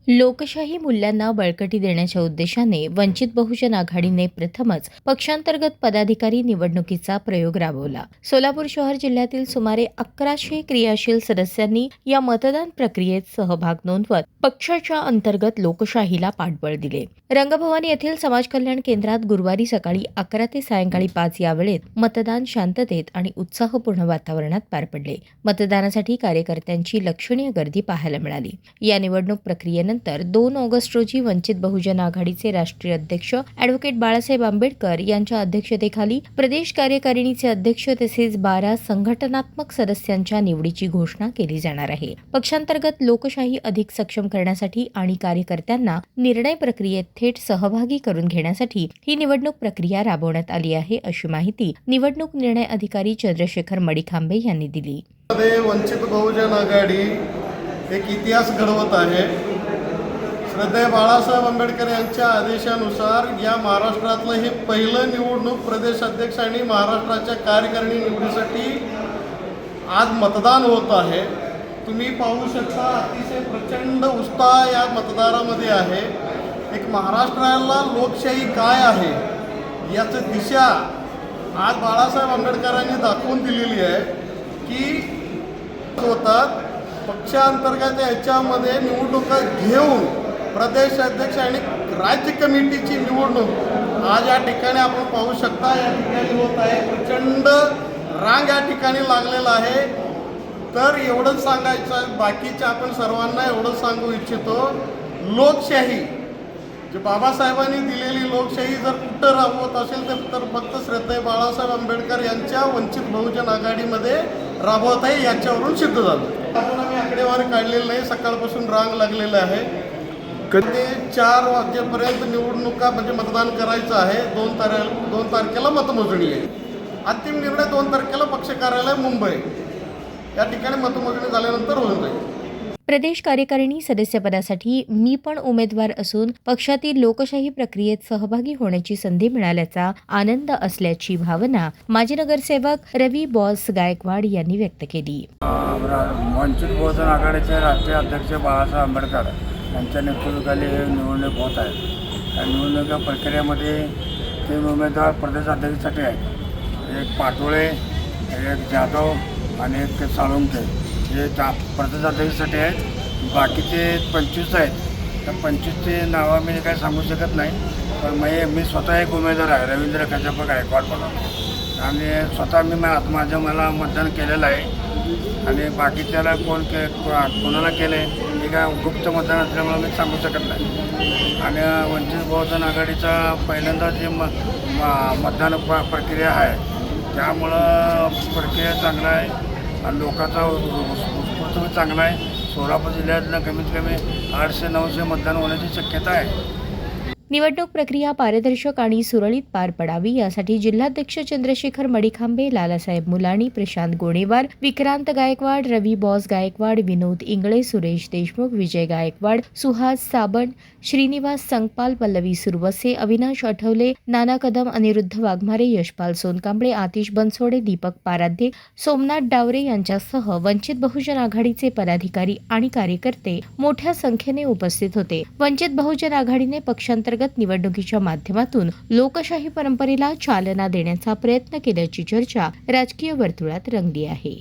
लोकशाही मूल्यांना बळकटी देण्याच्या उद्देशाने वंचित बहुजन आघाडीने प्रथमच पक्षांतर्गत पदाधिकारी निवडणुकीचा प्रयोग राबवला। सोलापूर शहर जिल्ह्यातील सुमारे 1100 क्रियाशील सदस्यांनी या मतदान प्रक्रियेत सहभाग नोंदवत पक्षाच्या अंतर्गत लोकशाहीला पाठबळ दिले। रंगभवन येथील समाज कल्याण केंद्रात गुरुवारी सकाळी 11 ते सायंकाळी 5 या वेळेत मतदान शांततेत आणि उत्साहपूर्ण वातावरणात पार पडले। मतदानासाठी कार्यकर्त्यांची लक्षणीय गर्दी पाहायला मिळाली। या निवडणूक प्रक्रियेनंतर 2 ऑगस्ट रोजी वंचित बहुजन आघाडीचे राष्ट्रीय अध्यक्ष ॲडव्होकेट बाळासाहेब आंबेडकर यांच्या अध्यक्षतेखाली प्रदेश कार्यकारिणीचे अध्यक्ष तसेच 12 संघटनात्मक सदस्यांच्या निवडीची घोषणा केली जाणार आहे। पक्षांतर्गत लोकशाही अधिक सक्षम करण्यासाठी आणि कार्यकर्त्यांना निर्णय प्रक्रियेत थेट सहभागी करून घेण्यासाठी ही निवडणूक प्रक्रिया राबवण्यात आली आहे, अशी माहिती निवडणूक निर्णय अधिकारी चंद्रशेखर मडिखांबे यांनी दिली। वंचित बहुजन आघाडी एक इतिहास घडवत आहे। श्रद्धेय बाळासाहेब आंबेडकर यांच्या आदेशानुसार या महाराष्ट्रातलं हे पहिलं निवडणूक प्रदेश अध्यक्ष आणि महाराष्ट्राच्या कार्यकारिणी निवडीसाठी आज मतदान होत आहे। तुम्ही पाहू शकता अतिशय प्रचंड उत्साह या मतदारामध्ये आहे। एक महाराष्ट्राला लोकशाही काय आहे याची दिशा आज बाळासाहेब आंबेडकरांनी दाखवून दिलेली आहे की होतात पक्षांतर्गत याच्यामध्ये निवडणुका घेऊन प्रदेश अध्यक्ष आणि राज्य कमिटीची निवडणूक आज या ठिकाणी आपण पाहू शकता या ठिकाणी होत आहे। प्रचंड रांग या ठिकाणी लागलेला आहे। तर एवढंच सांगायचं, बाकीच्या आपण सर्वांना एवढंच सांगू इच्छितो, लोकशाही जे बाबासाहेबांनी दिलेली लोकशाही जर कुठं राबवत असेल तर फक्त श्रद्धेय बाळासाहेब आंबेडकर यांच्या वंचित बहुजन आघाडीमध्ये राबवत आहे, याच्यावरून सिद्ध झालं। आपण आम्ही आकडेवारी काढलेली नाही, सकाळपासून रांग लागलेलं आहे। कधी 4 वाजेपर्यंत निवडणुका म्हणजे मतदान करायचं आहे। 2 तारखेला मतमोजणी आहे। अंतिम निर्णय 2 तारखेला पक्ष कार्यालय मुंबई या ठिकाणी मतमोजणी झाल्यानंतर होऊन जाईल। प्रदेश कार्यकारिणी सदस्यपदासाठी मी पण उमेदवार असून पक्षातील लोकशाही प्रक्रियेत सहभागी होण्याची संधी मिळाल्याचा आनंद असल्याची भावना माजी नगरसेवक रवी बॉस गायकवाड यांनी व्यक्त केली। वंचित बहुजन आघाडीचे राष्ट्रीय अध्यक्ष बाळासाहेब आंबेडकर यांच्या नेतृत्वाखाली हे निवडणूक होत आहे। या निवडणुकीच्या प्रक्रियेमध्ये 3 उमेदवार प्रदेश अध्यक्षासाठी आहेत। एक पाटोळे, एक जाधव आणि एक साळुंखे हे प्रदेश अध्यक्षासाठी आहेत। बाकीचे 25 आहेत। त्या 25चे नावं मी काही सांगू शकत नाही, पण मी स्वतः एक उमेदवार आहे, रवींद्र कश्यप गायकवाड म्हणून, आणि स्वतः मला मतदान केलेलं आहे। आणि बाकीच्याला कोणाला केलं आहे हे काय गुप्त मतदान असल्यामुळे मी सांगू शकत नाही। आणि वंचित बहुजन आघाडीचा पहिल्यांदा जे मतदान प्रक्रिया आहे त्यामुळं प्रक्रिया चांगला आहे आणि लोकांचा उत्स्फूर्त चांगला आहे। सोलापूर जिल्ह्यातनं कमीत कमी 800-900 मतदान होण्याची शक्यता आहे। निवडणूक प्रक्रिया पारदर्शक आणि सुरळीत पार पडावी यासाठी जिल्हाध्यक्ष चंद्रशेखर मडिखांबे, लालासाहेब मुलाणी, प्रशांत गोणेवार, विक्रांत गायकवाड, रवी बॉस गायकवाड, विनोद इंगळे, सुरेश देशमुख, विजय गायकवाड, सुहास साबण, श्रीनिवास संकपाल, पल्लवी सुरवसे, अविनाश आठवले, नाना कदम, अनिरुद्ध वाघमारे, यशपाल सोनकांबळे, आतिश बनसोडे, दीपक पाराध्ये, सोमनाथ डावरे यांच्यासह वंचित बहुजन आघाडीचे पदाधिकारी आणि कार्यकर्ते मोठ्या संख्येने उपस्थित होते। वंचित बहुजन आघाडीने पक्षांतर्गत निवडणुकीच्या माध्यमातून लोकशाही परंपरेला चालना देण्याचा प्रयत्न केल्याची चर्चा राजकीय वर्तुळात रंगली आहे।